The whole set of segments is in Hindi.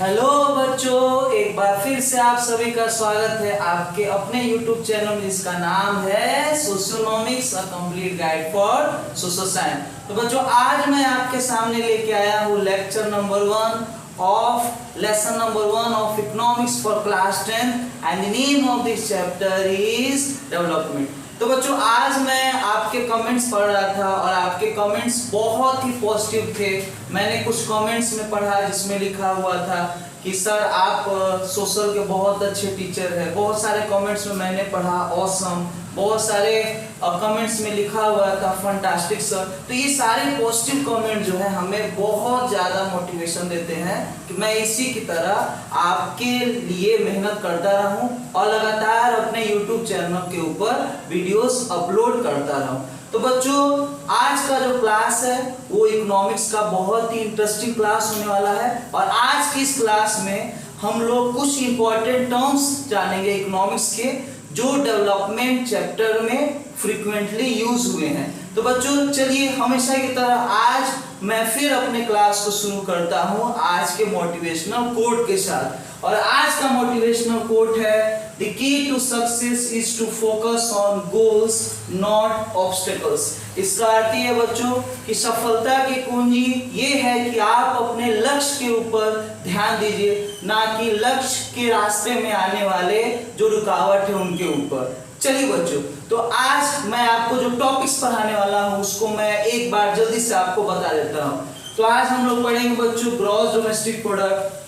हेलो बच्चों, एक बार फिर से आप सभी का स्वागत है आपके अपने YouTube चैनल में जिसका नाम है Socionomics a complete guide for social science. तो बच्चों, आज मैं आपके सामने लेके आया हूँ lecture number 1 of lesson number 1 of economics for class 10 and the name of this chapter is development. तो बच्चों, आज मैं आपके कमेंट्स पढ़ रहा था और आपके कमेंट्स बहुत ही पॉजिटिव थे। मैंने कुछ कमेंट्स में पढ़ा जिसमें लिखा हुआ था कि सर आप सोशल के बहुत अच्छे टीचर हैं। बहुत सारे कमेंट्स में मैंने पढ़ा ऑसम, बहुत सारे कमेंट्स में लिखा हुआ था फंटास्टिक सर। तो ये सारे पॉजिटिव कमेंट जो है हमें बहुत ज़्यादा मोटिवेशन देते हैं कि मैं इसी की तरह आपके लिए मेहनत करता रहूं और लगातार अपने YouTube चैनल के ऊपर वीडियोस अपलोड करता रहूं। तो बच्चों, आज का जो क्लास है वो इकोनॉमिक्स का बहुत ही इंटरेस्टिंग क्लास होने वाला है और आज की इस क्लास में हम लोग कुछ इंपॉर्टेंट टर्म्स जानेंगे इकोनॉमिक्स के जो डेवलपमेंट चैप्टर में फ्रीक्वेंटली यूज हुए हैं। तो बच्चों, चलिए हमेशा की तरह आज मैं फिर अपने क्लास को शुरू करता हूं आज के मोटिवेशनल कोट के साथ। और आज का मोटिवेशनल कोट है The key to success is to focus on goals, not obstacles। इसका अर्थ ये है बच्चों कि सफलता की कुंजी ये है कि आप अपने लक्ष्य के ऊपर ध्यान दीजिए, ना कि लक्ष्य के रास्ते में आने वाले जो रुकावट है उनके ऊपर। चलिए बच्चों, तो आज मैं आपको जो टॉपिक्स पढ़ाने वाला हूँ उसको मैं एक बार जल्दी से आपको बता देता हूँ। तो आज हम लोग पढ़ेंगे बच्चों gross domestic product,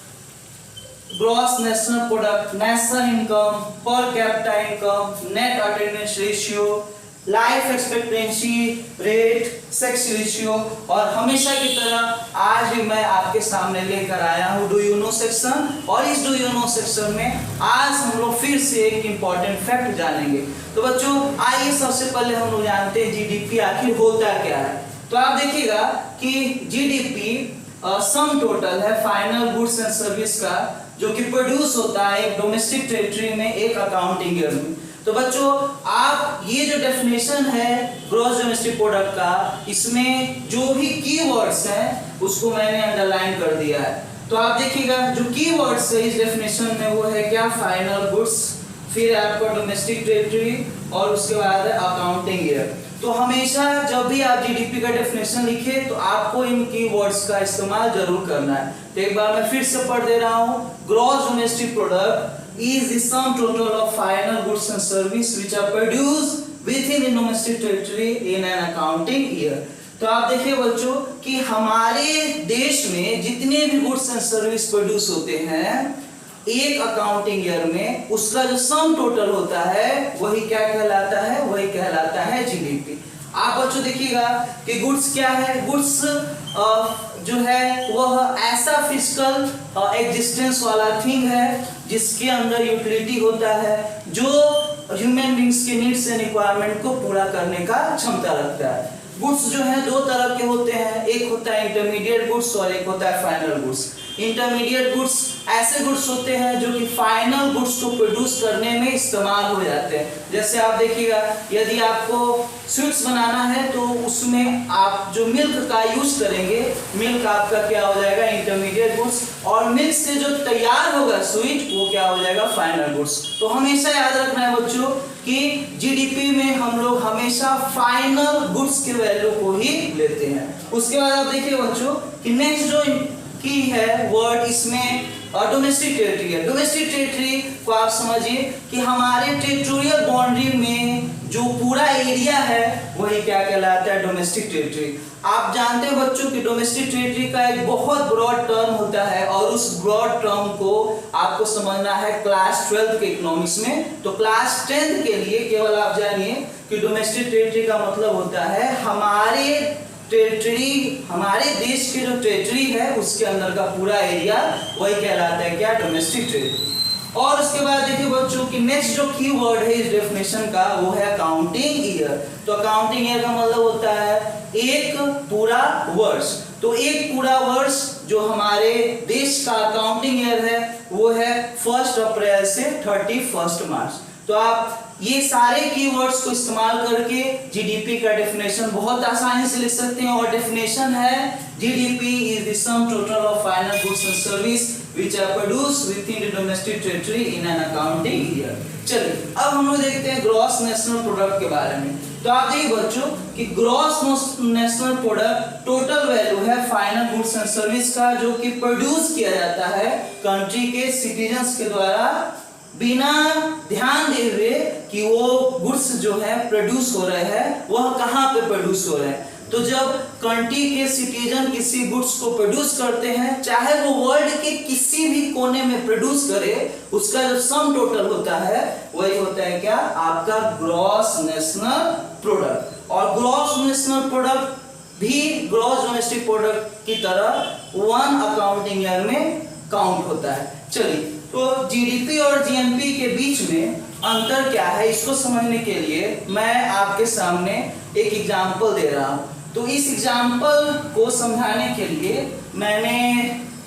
gross national product, national income, per capita income, net attendance ratio, life expectancy rate, sex ratio. और हमेशा की तरह आज भी मैं आपके सामने लेकर आया हूँ डू यू नो सेक्शन। और इस डू यू नो सेक्शन में आज हम लोग फिर से एक इम्पॉर्टेंट फैक्ट जानेंगे। तो बच्चों, आइए सबसे पहले हम लोग जानते हैं जीडीपी आखिर होता क्या है। तो आप देखिएगा कि जीडीपी सम टोटल है फाइनल गुड्स एंड सर्विस का जो कि प्रोड्यूस होता है एक डोमेस्टिक टेरिटरी में एक अकाउंटिंग ईयर में। तो बच्चों, आप ये जो डेफिनेशन है ग्रॉस डोमेस्टिक प्रोडक्ट का, इसमें जो भी कीवर्ड्स हैं उसको मैंने अंडरलाइन कर दिया है। तो आप देखिएगा जो कीवर्ड्स है इस डेफिनेशन में वो है क्या, फाइनल गुड्स, फिर आपका डोमेस्टिक टेरिटरी और उसके बाद है अकाउंटिंग ईयर। तो हमेशा जब भी आप जीडीपी का डेफिनेशन लिखे तो आपको इन कीवर्ड्स का इस्तेमाल जरूर करना है। तो एक बार मैं फिर से पढ़ दे रहा हूँ, gross domestic product is the sum total of final goods and service which are produced within the domestic territory in an accounting year. तो आप देखिए बच्चों कि हमारे देश में जितने भी गुड्स एंड सर्विस प्रोड्यूस होते हैं एक अकाउंटिंग ईयर में, उसका जो सम टोटल होता है वही क्या कहलाता है, वही कहलाता है जीडीपी। आप बच्चों देखिएगा कि गुड्स क्या है, गुड्स जो है वह ऐसा फिजिकल एग्जिस्टेंस वाला थिंग है जिसके अंदर यूटिलिटी होता है, जो ह्यूमन बींग्स के नीड्स एंड रिक्वायरमेंट को पूरा करने का क्षमता रखता है। गुड्स जो है दो तरह के होते हैं, एक होता है इंटरमीडिएट गुड्स और एक होता है फाइनल गुड्स। इंटरमीडिएट गुड्स ऐसे गुड्स होते हैं जो कि फाइनल गुड्स को प्रोड्यूस करने में इस्तेमाल हो जाते हैं। जैसे आप देखिएगा, यदि आपको स्वीट्स बनाना है तो उसमें आप जो मिल्क का यूज करेंगे, मिल्क आपका क्या हो जाएगा, इंटरमीडिएट गुड्स, और मिल्क से जो तैयार होगा स्वीट वो क्या हो जाएगा, फाइनल गुड्स। तो हमेशा याद रखना है बच्चों कि जीडीपी में हम लोग हमेशा फाइनल गुड्स के वैल्यू को ही लेते हैं। उसके बाद आप देखिए बच्चों कि नेक्स्ट जो की है वर्ड इसमें डोमेस्टिक टेरिटरी है। डोमेस्टिक टेरिटरी को आप समझिए कि हमारे टेरिटोरियल बाउंड्री में जो पूरा एरिया है वही क्या कहलाता है, डोमेस्टिक टेरिटरी। आप जानते हैं बच्चों कि डोमेस्टिक टेरिटरी का एक बहुत ब्रॉड टर्म होता है और उस ब्रॉड टर्म को आपको समझना है क्लास 12 के इकोनॉमिक्स में। तो क्लास 10 के लिए केवल आप जानिए कि डोमेस्टिक टेरिटरी का मतलब होता है हमारे टेरिटरी, हमारे देश के जो टेरिटरी है उसके अंदर का पूरा एरिया वही कहलाता है क्या, डोमेस्टिक टेरिटरी। और उसके बाद देखिए बच्चों कि नेक्स्ट जो कीवर्ड है इस डेफिनेशन का वो है अकाउंटिंग ईयर। तो अकाउंटिंग ईयर का मतलब होता है एक पूरा वर्ष। तो एक पूरा वर्ष जो हमारे देश का अकाउंटिंग ईयर है वो है 1 अप्रैल से 31 मार्च। तो आप ये सारे कीवर्ड्स को इस्तेमाल करके जीडीपी का डेफिनेशन बहुत आसानी से लिख सकते हैं। और डेफिनेशन है GDP is the sum total of final goods and service which are produced within the domestic territory in an accounting year. चलिए अब हम लोग देखते हैं ग्रॉस नेशनल प्रोडक्ट के बारे में। तो आप देखिए बच्चों कि gross national product total value है फाइनल गुड्स एंड सर्विस का, जो कि प्रोड्यूस किया जाता है कंट्री के सिटीजन्स के द्वारा बिना ध्यान दे हुए कि वो गुड्स जो है प्रोड्यूस हो रहे हैं वह कहाँ पे प्रोड्यूस हो रहे हैं। तो जब कंट्री के सिटीजन किसी गुड्स को प्रोड्यूस करते हैं, चाहे वो वर्ल्ड के किसी भी कोने में प्रोड्यूस करे, उसका जो सम टोटल होता है वही होता है क्या, आपका ग्रॉस नेशनल प्रोडक्ट। और ग्रॉस नेशनल प्रोडक्ट भी ग्रॉस डोमेस्टिक प्रोडक्ट की तरह 1 अकाउंटिंग ईयर में काउंट होता है। चलिए तो जीडीपी और जीएनपी के बीच में अंतर क्या है, इसको समझने के लिए मैं आपके सामने एक एग्जांपल दे रहा हूं। तो इस एग्जांपल को समझाने के लिए मैंने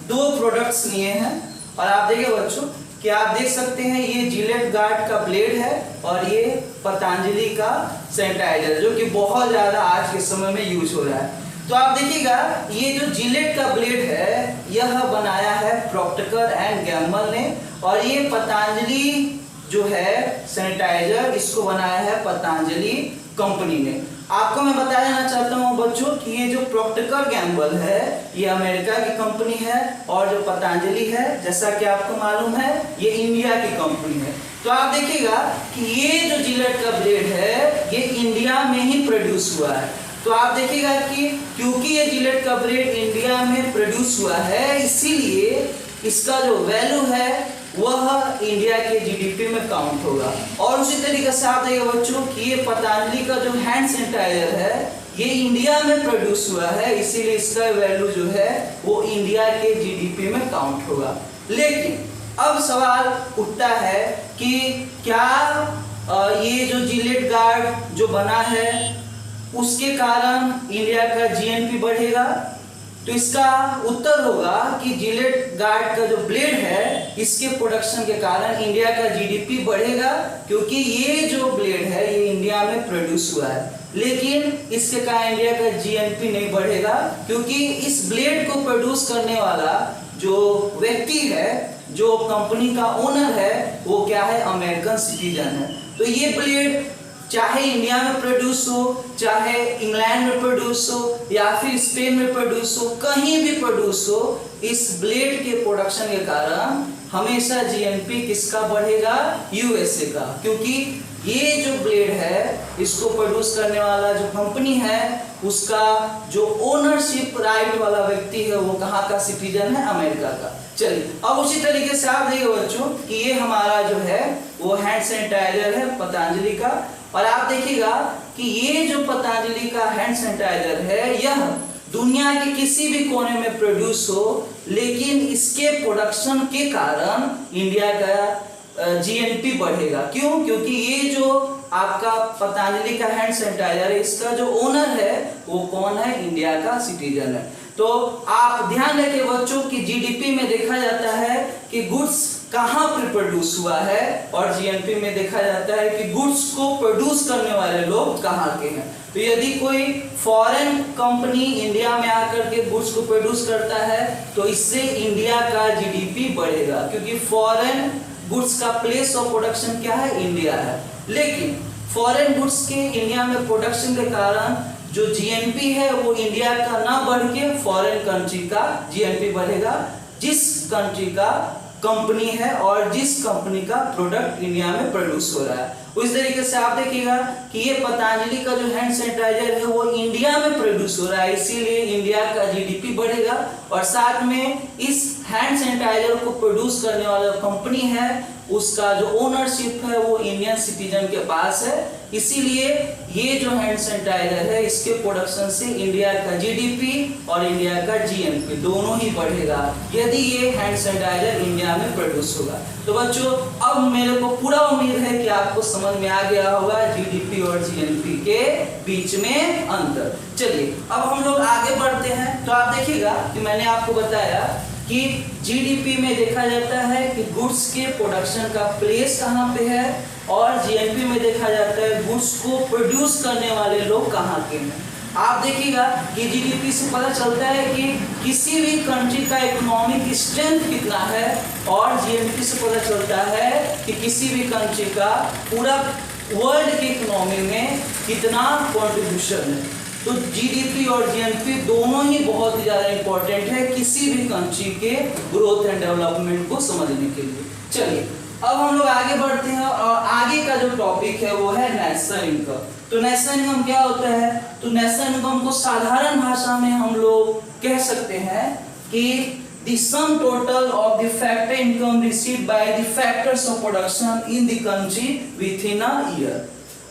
2 प्रोडक्ट्स लिए हैं। और आप देखिए बच्चों कि आप देख सकते हैं ये जिलेट गार्ड का ब्लेड है और ये पतंजलि का सैनिटाइजर, जो कि बहुत ज्यादा आज के समय में यूज हो रहा है। तो आप देखिएगा ये जो जिलेट का ब्लेड है यह बनाया है प्रॉक्टर एंड गैम्बल ने, और ये पतंजलि जो है सैनिटाइजर इसको बनाया है पतंजलि कंपनी ने। आपको मैं बता देना चाहता हूँ बच्चों कि ये जो प्रॉक्टर गैम्बल है ये अमेरिका की कंपनी है, और जो पतंजलि है जैसा कि आपको मालूम है ये इंडिया की कंपनी है। तो आप देखिएगा कि ये जो जिलेट का ब्लेड है ये इंडिया में ही प्रोड्यूस हुआ है। तो आप देखिएगा कि क्योंकि ये जिलेट का ब्लेड इंडिया में प्रोड्यूस हुआ है, इसीलिए इसका जो वैल्यू है वह इंडिया के जीडीपी में काउंट होगा। और उसी तरीके से आप देखिए बच्चों कि ये पतंजलि का जो हैंड सैनिटाइजर है ये इंडिया में प्रोड्यूस हुआ है, इसीलिए इसका वैल्यू जो है वो इंडिया के जीडीपी में काउंट होगा। लेकिन अब सवाल उठता है कि क्या ये जो जिलेट गार्ड जो बना है उसके कारण इंडिया का जीएनपी बढ़ेगा? तो इसका उत्तर होगा कि जिलेट गार्ड का जो ब्लेड है इसके प्रोडक्शन के कारण इंडिया का जीडीपी बढ़ेगा, क्योंकि ये जो ब्लेड है ये इंडिया में प्रोड्यूस हुआ है। लेकिन इसके कारण इंडिया का जीएनपी नहीं बढ़ेगा, क्योंकि इस ब्लेड को प्रोड्यूस करने वाला जो व्यक्ति है, जो कंपनी का ओनर है, वो क्या है, अमेरिकन सिटीजन है। तो ये ब्लेड चाहे इंडिया में प्रोड्यूस हो, चाहे इंग्लैंड में प्रोड्यूस हो, या फिर स्पेन में प्रोड्यूस हो, कहीं भी प्रोड्यूस हो, इस ब्लेड के प्रोडक्शन के कारण हमेशा जीएनपी किसका बढ़ेगा, यूएसए का। क्योंकि ये जो ब्लेड है इसको प्रोड्यूस करने वाला जो कंपनी है उसका जो ओनरशिप राइट वाला व्यक्ति है वो कहाँ का सिटीजन है, अमेरिका का। चलिए अब उसी तरीके से आप देखिए बच्चों कि ये हमारा जो है वो हैंड सैनिटाइजर है पतंजलि का, और आप देखिएगा कि ये जो पतंजलि का हैंड सैनिटाइजर है यह दुनिया के किसी भी कोने में प्रोड्यूस हो, लेकिन इसके प्रोडक्शन के कारण इंडिया का जीएनपी बढ़ेगा। क्यों? क्योंकि ये जो आपका पतंजलि का हैंड सैनिटाइजर है इसका जो ओनर है वो कौन है, इंडिया का सिटीजन है। तो आप ध्यान रखें बच्चों कि जीडीपी में देखा जाता है कि गुड्स कहाँ पर प्रोड्यूस हुआ है, और जीएनपी में देखा जाता है कि गुड्स को प्रोड्यूस करने वाले लोग कहाँ के हैं। तो यदि कोई फॉरेन कंपनी इंडिया में आकर के गुड्स को प्रोड्यूस करता है तो इससे इंडिया का जीडीपी बढ़ेगा, क्योंकि फॉरेन गुड्स का प्लेस ऑफ प्रोडक्शन क्या है, इंडिया है। लेकिन फॉरेन गुड्स के इंडिया में प्रोडक्शन के कारण जो जीएनपी है वो इंडिया का ना बढ़ के फॉरेन कंट्री का जीएनपी बढ़ेगा, जिस कंट्री का कंपनी है और जिस कंपनी का प्रोडक्ट इंडिया में प्रोड्यूस हो रहा है। उस तरीके से आप देखिएगा कि ये पतंजलि का जो हैंड सैनिटाइजर है वो इंडिया में प्रोड्यूस हो रहा है, इसीलिए इंडिया का जीडीपी बढ़ेगा। और साथ में इस हैंड सैनिटाइजर को प्रोड्यूस करने वाला कंपनी है उसका जो ओनरशिप है वो इंडियन सिटीजन के पास है, इसीलिए ये जो हैंड सैनिटाइजर है इसके प्रोडक्शन से इंडिया का जीडीपी और इंडिया का जीएनपी दोनों ही बढ़ेगा यदि ये हैंड सैनिटाइजर इंडिया में प्रोड्यूस होगा। तो बच्चों अब मेरे को पूरा उम्मीद है कि आपको समझ में आ गया होगा जीडीपी और जीएनपी के बीच में अंतर। चलिए अब हम लोग आगे बढ़ते हैं। तो आप देखिएगा कि मैंने आपको बताया कि जीडीपी में देखा जाता है कि गुड्स के प्रोडक्शन का प्लेस कहाँ पे है, और जीएनपी में देखा जाता है गुड्स को प्रोड्यूस करने वाले लोग कहाँ के हैं। आप देखिएगा कि जीडीपी से पता चलता है कि किसी भी कंट्री का इकोनॉमिक स्ट्रेंथ कितना है, और जीएनपी से पता चलता है कि किसी भी कंट्री का पूरा वर्ल्ड की इकोनॉमी में कितना कंट्रीब्यूशन है। तो जीडीपी और जीएनपी दोनों ही बहुत ज़्यादा इंपॉर्टेंट है किसी भी कंट्री के ग्रोथ एंड डेवलपमेंट को समझने के लिए। चलिए अब हम लोग आगे बढ़ते हैं, और आगे का जो टॉपिक है वो है नेशनल इनकम। तो नेशनल इनकम क्या होता है? तो नेशनल इनकम को साधारण भाषा में हम लोग कह सकते हैं कि the sum total of the factor income received by the factors of production in the country within a year।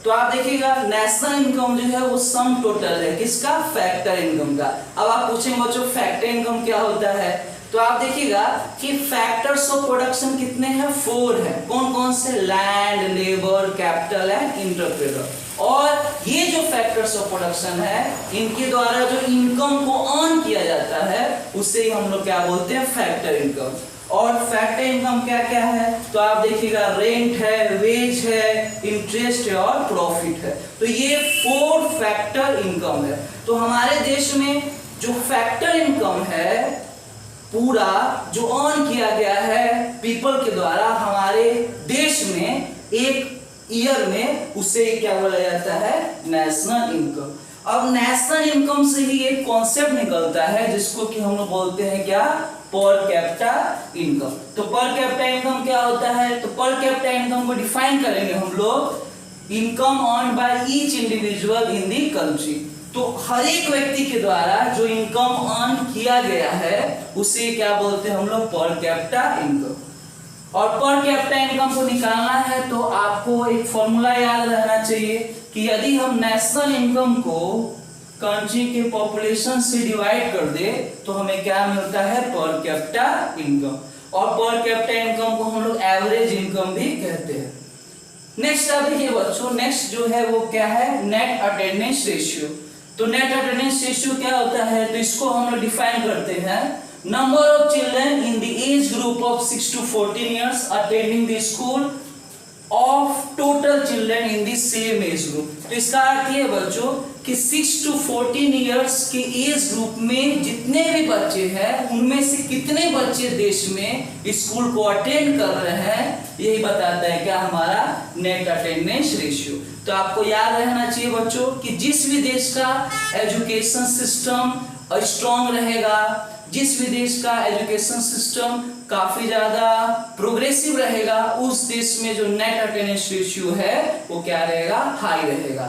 तो आप देखिएगा नेशनल इनकम जो है वो सम टोटल है किसका? फैक्टर इनकम का। अब आप पूछेंगे बच्चों फैक्टर इनकम क्या होता है? तो आप देखिएगा कि फैक्टर्स ऑफ प्रोडक्शन कितने हैं? 4 है। कौन कौन से? Land, labour, capital and interpreter. और ये जो फैक्टर्स ऑफ प्रोडक्शन है इनके द्वारा जो इनकम को अर्न किया जाता है उसे ही हम लोग क्या बोलते हैं? Factor income. और फैक्टर इनकम क्या क्या है? तो आप देखिएगा रेंट है, वेज है, इंटरेस्ट है और प्रॉफिट है। तो ये 4 फैक्टर इनकम है। तो हमारे देश में जो फैक्टर इनकम है पूरा जो अर्न किया गया है पीपल के द्वारा हमारे देश में एक ईयर में, उसे क्या बोला जाता है? National income. अब नेशनल इनकम से ही एक कॉन्सेप्ट निकलता है जिसको कि हम लोग बोलते हैं क्या? Per capita income. तो पर कैपिटा इनकम क्या होता है? तो पर कैपिटा इनकम को डिफाइन करेंगे हम लोग, income earn by each individual in the country. तो हर एक व्यक्ति के द्वारा जो इनकम अर्न किया गया है उसे क्या बोलते हैं हम लोग? Per capita income. और पर कैपिटा इनकम को निकालना है तो आपको एक फॉर्मूला याद रहना चाहिए कि यदि हम नेशनल इनकम को कंट्री के पॉपुलेशन से डिवाइड कर दे तो हमें क्या मिलता है? Per capita income. और पर कैपिटा इनकम को हम लोग एवरेज इनकम भी कहते हैं। नेक्स्ट आप देखिए बच्चों, नेक्स्ट जो है वो क्या है? Net attendance ratio. तो नेट अटेंडेंस रेशियो क्या होता है? तो इसको हम लोग डिफाइन करते हैं, number of children in the age group of 6 to 14 years attending the school of total children in the same age group. तो इसका अर्थ ये बच्चों कि 6 to 14 years के एज ग्रुप में जितने भी बच्चे हैं उनमें से कितने बच्चे देश में स्कूल को अटेंड कर रहे हैं, यही बताता है क्या? हमारा नेट अटेंडेंस रेशियो। तो आपको याद रहना चाहिए बच्चों कि जिस भी देश का एजुकेशन सिस्टम स्ट्रॉन्ग रहेगा, जिस भी देश का एजुकेशन सिस्टम काफी ज्यादा प्रोग्रेसिव रहेगा, उस देश में जो नेट अटेंडेंस रेशियो है वो क्या रहेगा? हाई रहेगा।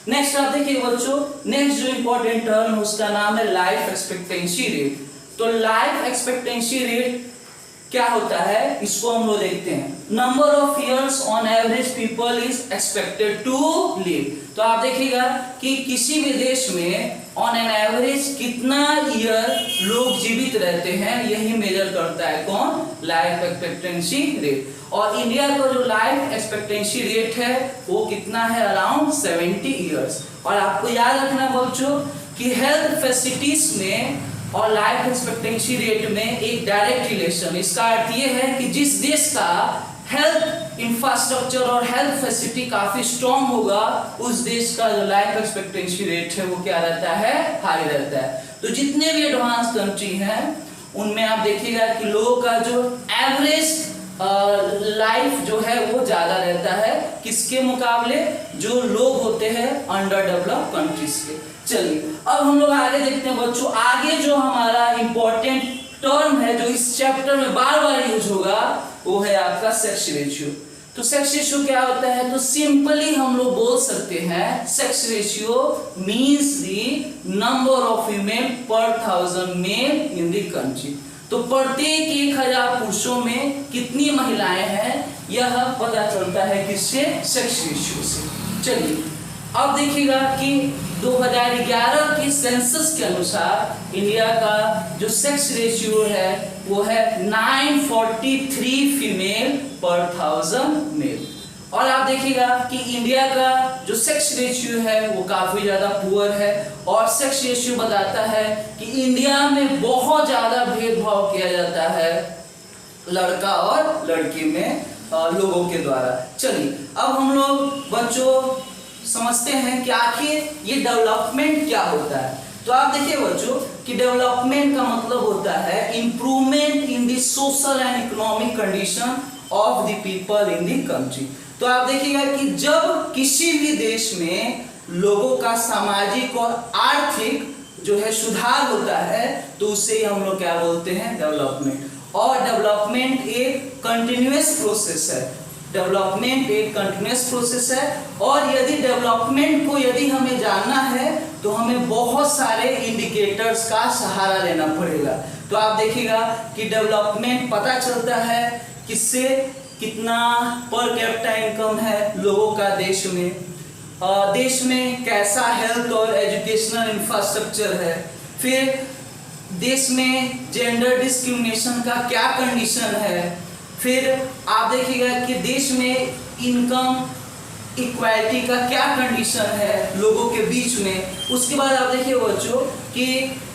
नेक्स्ट आप देखिए बच्चों, नेक्स्ट जो इंपॉर्टेंट टर्म है उसका नाम है लाइफ एक्सपेक्टेंसी रेट। तो लाइफ एक्सपेक्टेंसी रेट क्या होता है इसको हम लोग देखते हैं। Number of years on average people is expected to live. तो आप देखिएगा कि किसी भी देश में ऑन एन एवरेज कितना ईयर लोग जीवित रहते हैं, यही मेजर करता है कौन? Life expectancy rate. और इंडिया का जो लाइफ एक्सपेक्टेंसी रेट है वो कितना है? Around 70 years. और आपको याद रखना बच्चों कि हेल्थ फैसिलिटीज में और लाइफ एक्सपेक्टेंसी रेट में एक डायरेक्ट रिलेशन। इसका अर्थ ये है कि जिस देश का हेल्थ इंफ्रास्ट्रक्चर और हेल्थ फैसिलिटी काफी स्ट्रॉन्ग होगा उस देश का जो लाइफ एक्सपेक्टेंसी रेट है वो क्या रहता है? हाई रहता है। तो जितने भी एडवांस कंट्री हैं उनमें आप देखिएगा कि लोगों का जो एवरेज लाइफ जो है वो ज्यादा रहता है किसके मुकाबले? जो लोग होते हैं अंडर डेवलप्ड कंट्रीज के। चलिए अब हम लोग आगे देखते हैं बच्चों, आगे जो हमारा इंपॉर्टेंट टर्म है जो इस चैप्टर में बार बार यूज होगा वो है आपका सेक्स रेशियो। तो सेक्स रेशियो क्या होता है? तो सिंपली हम लोग बोल सकते हैं sex ratio means the number of female पर 1000 मेल इन द कंट्री। तो प्रत्येक 1000 पुरुषों में कितनी महिलाएं हैं यह पता चलता है किससे? सेक्स रेशियो से। चलिए अब देखिएगा कि 2011 के सेंसस के अनुसार इंडिया का जो सेक्स रेशियो है वो है 943 फीमेल पर 1000 मेल। और आप देखिएगा कि इंडिया का जो सेक्स रेशियो है वो काफी ज्यादा पुअर है, और सेक्स रेशियो बताता है कि इंडिया में बहुत ज्यादा भेदभाव किया जाता है लड़का और लड़की में लोगों के द्वारा। चलिए अब हम लोग बच्चों समझते हैं कि आखिर ये डेवलपमेंट क्या होता है। तो आप देखिए बच्चों कि डेवलपमेंट का मतलब होता है improvement in the social and economic condition of the people in the country. तो आप देखिएगा कि जब किसी भी देश में लोगों का सामाजिक और आर्थिक जो है सुधार होता है तो उसे हम लोग क्या बोलते हैं, डेवलपमेंट। और डेवलपमेंट एक कंटिन्यूअस प्रोसेस है, डेवलपमेंट एक कंटिन्यूअस प्रोसेस है। और यदि डेवलपमेंट को यदि हमें जानना है तो हमें बहुत सारे इंडिकेटर्स का सहारा लेना पड़ेगा। तो आप देखिएगा कि डेवलपमेंट पता चलता है किससे, कितना पर कैपिटा इनकम है लोगों का देश में कैसा हेल्थ और एजुकेशनल इंफ्रास्ट्रक्चर है, फिर देश में जेंडर डिस्क्रिमिनेशन का क्या कंडीशन है, फिर आप देखिएगा कि देश में इनकम इक्वालिटी का क्या कंडीशन है लोगों के बीच में। उसके बाद आप देखिए बच्चों कि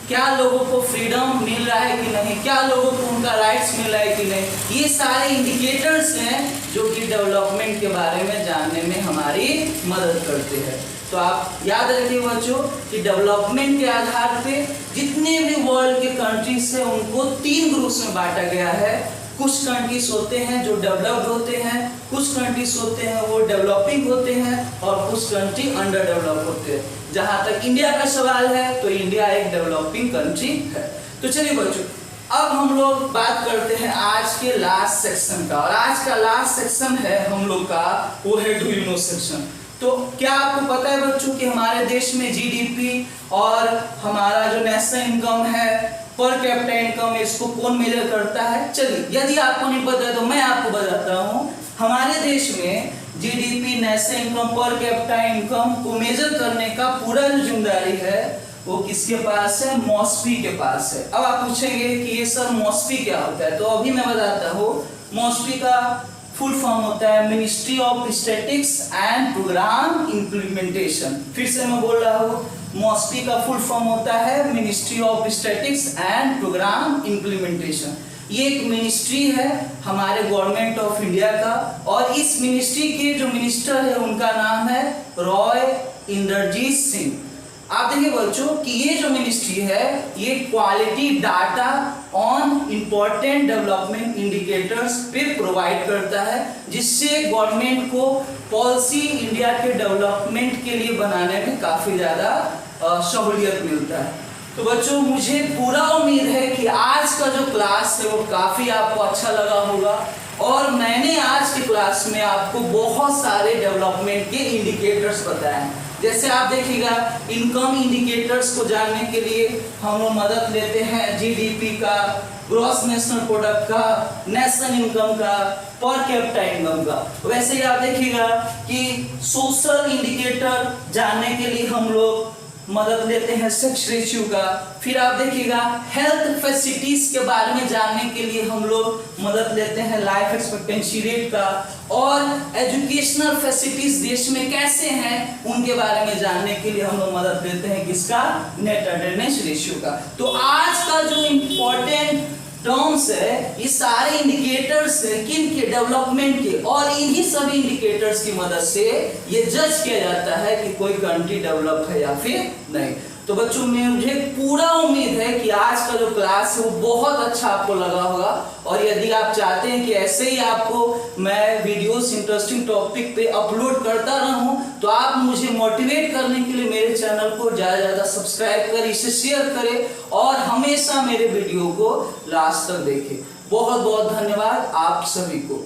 क्या लोगों को फ्रीडम मिल रहा है कि नहीं, क्या लोगों को उनका राइट्स मिल रहा है कि नहीं। ये सारे इंडिकेटर्स हैं जो कि डेवलपमेंट के बारे में जानने में हमारी मदद करते हैं। तो आप याद रखिए बच्चों कि डेवलपमेंट के आधार पे जितने भी वर्ल्ड के कंट्रीज हैं उनको 3 ग्रुप्स में बांटा गया है। कुछ कंट्रीज होते हैं जो डेवलप्ड होते हैं, कुछ कंट्रीज होते हैं वो डेवलपिंग होते हैं, और कुछ कंट्री अंडर डेवलप होते हैं। जहां तक इंडिया का सवाल है तो इंडिया एक डेवलपिंग कंट्री है। तो चलिए बच्चों अब हम लोग बात करते हैं आज के लास्ट सेक्शन का, और आज का लास्ट सेक्शन है हम लोग का वो है डू यू नो सेक्शन। तो क्या आपको पता है बच्चों कि हमारे देश में जीडीपी और हमारा जो नेशनल इनकम है, पर कैपिटा इनकम, इसको कौन मेजर करता है? चलिए यदि आपको नहीं पता है तो मैं आपको बताता हूँ। हमारे देश में GDP, national income, per capita income को मेजर करने का पूरा जो जिम्मेदारी है वो किसके पास है? मॉस्पी के पास है। अब आप पूछेंगे कि ये सर मॉस्पी क्या होता है, तो अभी मैं बताता हूँ। मॉस्पी का फुल फॉर्म होता है ministry of statistics and programme implementation. फिर से मैं बोल रहा हूँ, मॉस्पी का फुल फॉर्म होता है ministry of statistics and programme implementation. ये एक मिनिस्ट्री है हमारे गवर्नमेंट ऑफ इंडिया का, और इस मिनिस्ट्री के जो मिनिस्टर है उनका नाम है रॉय इंद्रजीत सिंह। आप देखिए बच्चों कि ये जो मिनिस्ट्री है ये quality data on important development indicators पे प्रोवाइड करता है, जिससे गवर्नमेंट को पॉलिसी इंडिया के डेवलपमेंट के लिए बनाने में काफी ज्यादा सहूलियत मिलता है। तो बच्चों मुझे पूरा उम्मीद है कि आज का जो क्लास है वो काफी आपको अच्छा लगा होगा, और मैंने आज की क्लास में आपको बहुत सारे डेवलपमेंट के इंडिकेटर्स बताए हैं। जैसे आप देखिएगा इनकम इंडिकेटर्स को जानने के लिए हम लोग मदद लेते हैं जीडीपी का, ग्रॉस नेशनल प्रोडक्ट का, नेशनल इनकम का, पर कैपिटा इनकम का। वैसे ही आप देखिएगा कि सोशल इंडिकेटर जानने के लिए हम लोग मदद लेते हैं सेक्स रेशियो का। फिर आप देखिएगा हेल्थ फैसिलिटीज के बारे में जानने के लिए हम लोग मदद लेते हैं लाइफ एक्सपेक्टेंसी रेट का, और एजुकेशनल फैसिलिटीज देश में कैसे हैं उनके बारे में जानने के लिए हम लोग मदद लेते हैं किसका? नेट अटेंडेंस रेशियो का। तो आज का जो इम्पोर्टेंट टर्म्स है ये सारे इंडिकेटर्स है किन के? डेवलपमेंट के, और इन्हीं सभी इंडिकेटर्स की मदद से ये जज किया जाता है कि कोई कंट्री डेवलप है या फिर नहीं। तो बच्चों मुझे पूरा उम्मीद है कि आज का जो क्लास है वो बहुत अच्छा आपको लगा होगा, और यदि आप चाहते हैं कि ऐसे ही आपको मैं वीडियोस इंटरेस्टिंग टॉपिक पे अपलोड करता रहूं तो आप मुझे मोटिवेट करने के लिए मेरे चैनल को ज़्यादा सब्सक्राइब करें, इसे शेयर करें, और हमेशा मेरे वीडियो को लास्ट तक देखें। बहुत बहुत धन्यवाद आप सभी को।